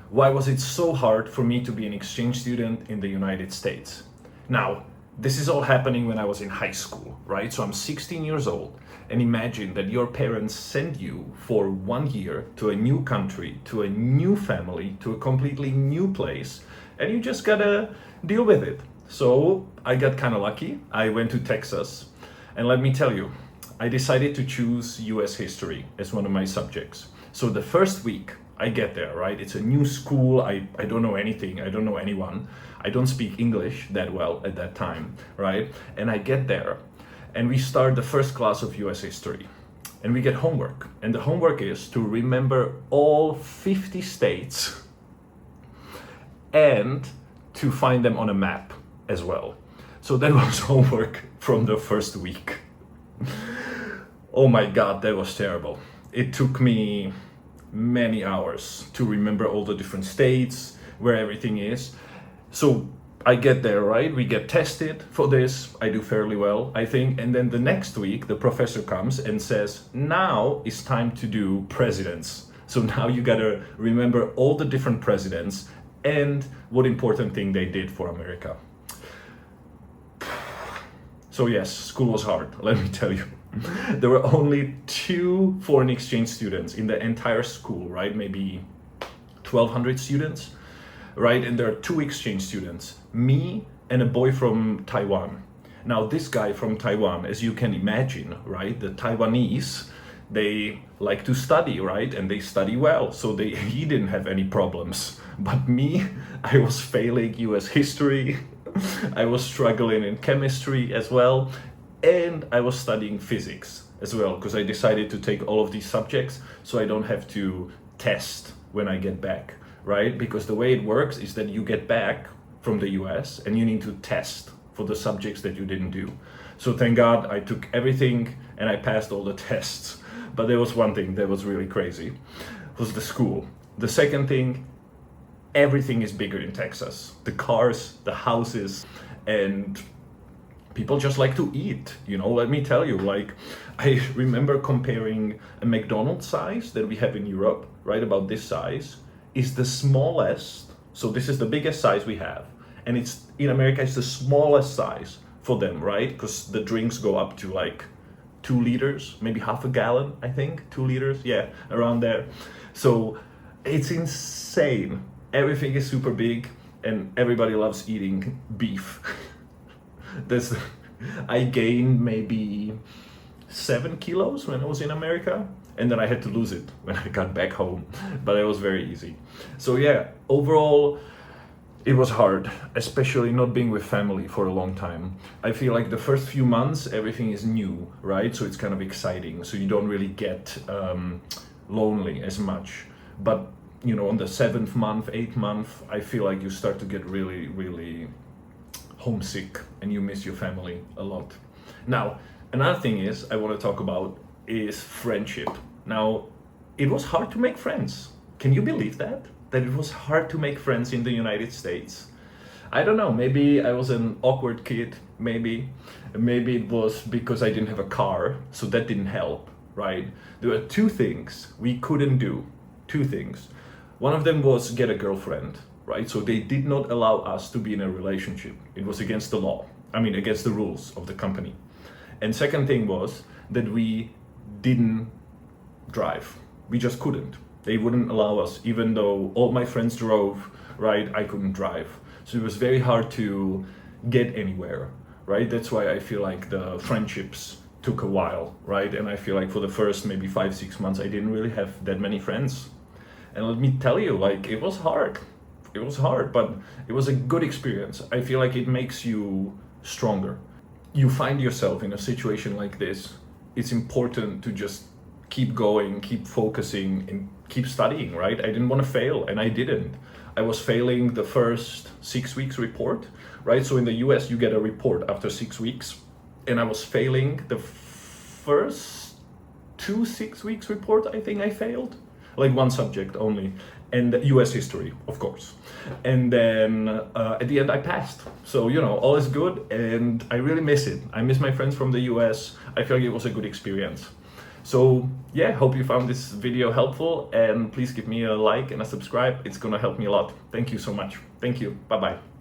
Why was it so hard for me to be an exchange student in the United States? Now, this is all happening when I was in high school, right? So I'm 16 years old, and imagine that your parents send you for 1 year to a new country, to a new family, to a completely new place, and you just gotta deal with it. So I got kind of lucky. I went to Texas, and let me tell you, I decided to choose US history as one of my subjects. So the first week I get there, right? It's a new school. I don't know anything. I don't know anyone. I don't speak English that well at that time, right? And I get there and we start the first class of US history and we get homework. And the homework is to remember all 50 states and to find them on a map as well. So that was homework from the first week. Oh my God, that was terrible. It took me many hours to remember all the different states, where everything is. So I get there, right? We get tested for this. I do fairly well, I think. And then the next week, the professor comes and says, now it's time to do presidents. So now you gotta remember all the different presidents and what important thing they did for America. So yes, school was hard, let me tell you. There were only 2 foreign exchange students in the entire school, right? Maybe 1,200 students, right? And there are 2 exchange students, me and a boy from Taiwan. Now, this guy from Taiwan, as you can imagine, right? The Taiwanese, they like to study, right? And they study well, so he didn't have any problems. But me, I was failing US history, I was struggling in chemistry as well, and I was studying physics as well, because I decided to take all of these subjects so I don't have to test when I get back, right? Because the way it works is that you get back from the US and you need to test for the subjects that you didn't do. So thank God I took everything and I passed all the tests. But there was one thing that was really crazy, was the school. The second thing, everything is bigger in Texas. The cars, the houses, and people just like to eat, let me tell you, like, I remember comparing a McDonald's size that we have in Europe, right, about this size, is the smallest, so this is the biggest size we have, and it's, in America, it's the smallest size for them, right, because the drinks go up to like 2 liters, maybe half a gallon, I think, 2 liters, yeah, around there. So it's insane. Everything is super big, and everybody loves eating beef. I gained maybe 7 kilos when I was in America, and then I had to lose it when I got back home, but it was very easy. So yeah, overall, it was hard, especially not being with family for a long time. I feel like the first few months, everything is new, right? So it's kind of exciting, so you don't really get lonely as much. But on the 7th month, 8th month, I feel like you start to get really, really homesick and you miss your family a lot. Now, another thing I want to talk about is friendship. Now, it was hard to make friends. Can you believe that? That it was hard to make friends in the United States? I don't know, maybe I was an awkward kid, maybe it was because I didn't have a car, so that didn't help, right? There were 2 things we couldn't do, 2 things. One of them was get a girlfriend, right? So they did not allow us to be in a relationship. It was against the law. Against the rules of the company. And second thing was that we didn't drive. We just couldn't. They wouldn't allow us, even though all my friends drove, right? I couldn't drive. So it was very hard to get anywhere, right? That's why I feel like the friendships took a while, right? And I feel like for the first maybe 5-6 months, I didn't really have that many friends. And let me tell you, like, it was hard. It was hard, but it was a good experience. I feel like it makes you stronger. You find yourself in a situation like this, it's important to just keep going, keep focusing, and keep studying, right? I didn't want to fail, and I didn't. I was failing the first 6 weeks report, right? So in the US, you get a report after 6 weeks, and I was failing the first 2 6 weeks report, I think I failed. Like 1 subject only, and US history, of course. And then at the end I passed. So, all is good, and I really miss it. I miss my friends from the US. I feel like it was a good experience. So yeah, hope you found this video helpful, and please give me a like and a subscribe. It's gonna help me a lot. Thank you so much. Thank you. Bye bye.